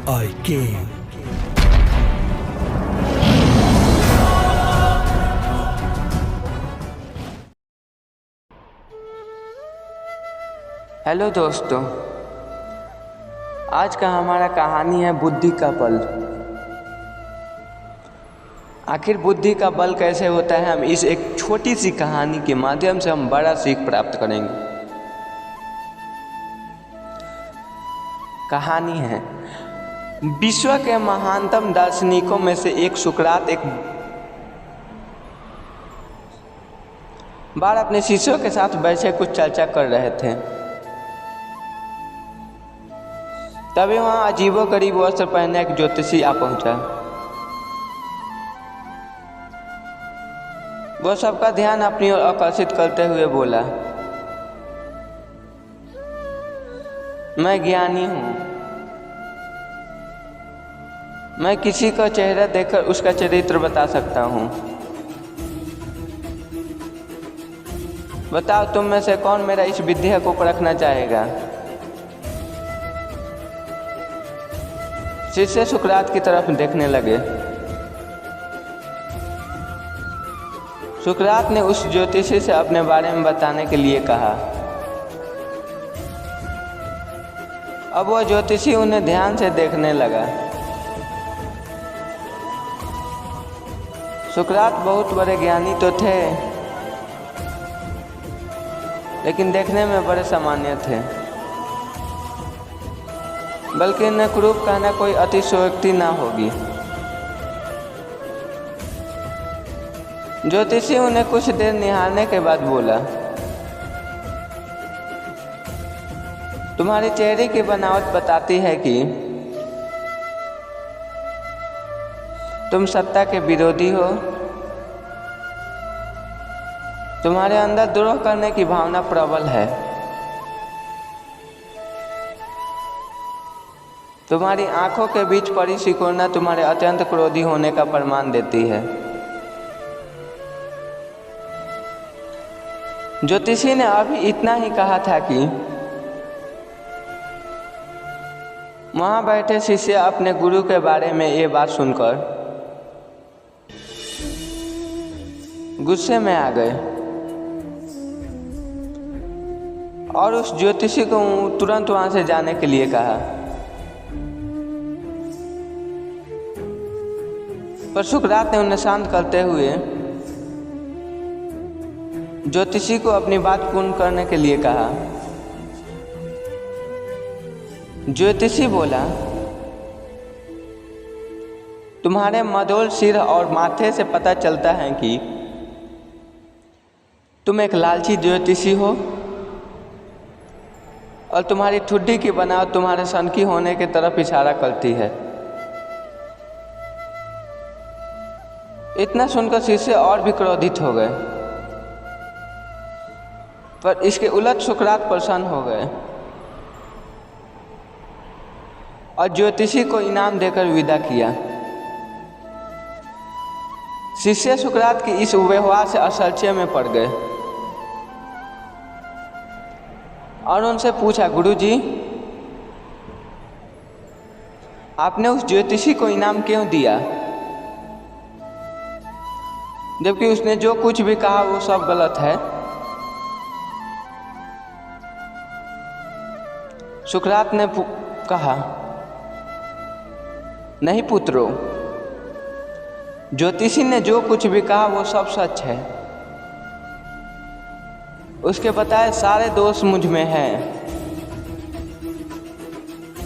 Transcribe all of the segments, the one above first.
I came. Hello दोस्तों, आज का हमारा कहानी है बुद्धि का बल। आखिर बुद्धि का बल कैसे होता है, हम इस एक छोटी सी कहानी के माध्यम से हम बड़ा सीख प्राप्त करेंगे। कहानी है, विश्व के महानतम दार्शनिकों में से एक सुकरात एक बार अपने शिष्यों के साथ बैठे कुछ चर्चा कर रहे थे। तभी वहाँ अजीबोगरीब वस्त्र पहने एक ज्योतिषी आ पहुंचा। वो सबका ध्यान अपनी ओर आकर्षित करते हुए बोला, मैं ज्ञानी हूँ। मैं किसी का चेहरा देखकर उसका चरित्र बता सकता हूँ। बताओ, तुम में से कौन मेरा इस विद्या को परखना चाहेगा? शिष्य सुकरात की तरफ देखने लगे। सुकरात ने उस ज्योतिषी से अपने बारे में बताने के लिए कहा। अब वह ज्योतिषी उन्हें ध्यान से देखने लगा। सुकरात बहुत बड़े ज्ञानी तो थे, लेकिन देखने में बड़े सामान्य थे। बल्कि इन्हें कुरूप कहना कोई अतिशयोक्ति ना होगी। ज्योतिषी उन्हें कुछ देर निहारने के बाद बोला, तुम्हारे चेहरे की बनावट बताती है कि तुम सत्ता के विरोधी हो। तुम्हारे अंदर द्रोह करने की भावना प्रबल है। तुम्हारी आंखों के बीच पड़ी सिकुड़ना तुम्हारे अत्यंत क्रोधी होने का प्रमाण देती है। ज्योतिषी ने अभी इतना ही कहा था कि वहां बैठे शिष्य अपने गुरु के बारे में ये बात सुनकर गुस्से में आ गए और उस ज्योतिषी को तुरंत वहां से जाने के लिए कहा। पर सुकरात ने उन्हें शांत करते हुए ज्योतिषी को अपनी बात पूर्ण करने के लिए कहा। ज्योतिषी बोला, तुम्हारे मदोल सिर और माथे से पता चलता है कि तुम एक लालची ज्योतिषी हो और तुम्हारी ठुड्डी की बनावट तुम्हारे सनकी होने की तरफ इशारा करती है। इतना सुनकर शिष्य और भी क्रोधित हो गए, पर इसके उलट सुकरात प्रसन्न हो गए और ज्योतिषी को इनाम देकर विदा किया। शिष्य सुकरात की इस व्यवहार से आश्चर्य में पड़ गए और उनसे पूछा, गुरुजी, आपने उस ज्योतिषी को इनाम क्यों दिया, जबकि उसने जो कुछ भी कहा वो सब गलत है? सुकरात ने कहा, नहीं पुत्रो, ज्योतिषी ने जो कुछ भी कहा वो सब सच है। उसके बताए सारे दोष मुझ में हैं।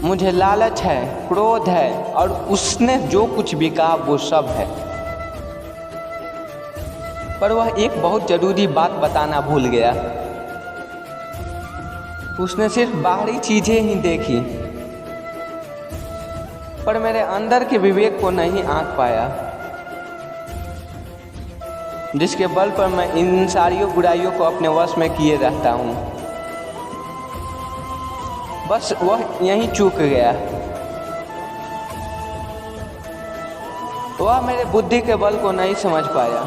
मुझे लालच है, क्रोध है और उसने जो कुछ भी कहा वो सब है। पर वह एक बहुत जरूरी बात बताना भूल गया। उसने सिर्फ बाहरी चीजें ही देखी, पर मेरे अंदर के विवेक को नहीं आंक पाया, जिसके बल पर मैं इन सारी बुराइयों को अपने वश में किए रहता हूँ। बस वह यहीं चूक गया। वह मेरे बुद्धि के बल को नहीं समझ पाया।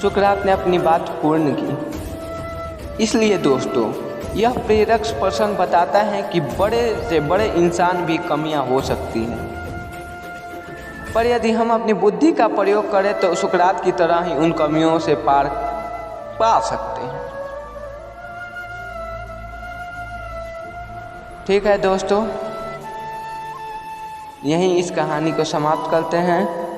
सुकरात ने अपनी बात पूर्ण की। इसलिए दोस्तों, यह प्रेरक प्रसंग बताता है कि बड़े से बड़े इंसान भी कमियां हो सकती हैं, पर यदि हम अपनी बुद्धि का प्रयोग करें तो सुकरात की तरह ही उन कमियों से पार पा सकते हैं। ठीक है दोस्तों, यहीं इस कहानी को समाप्त करते हैं।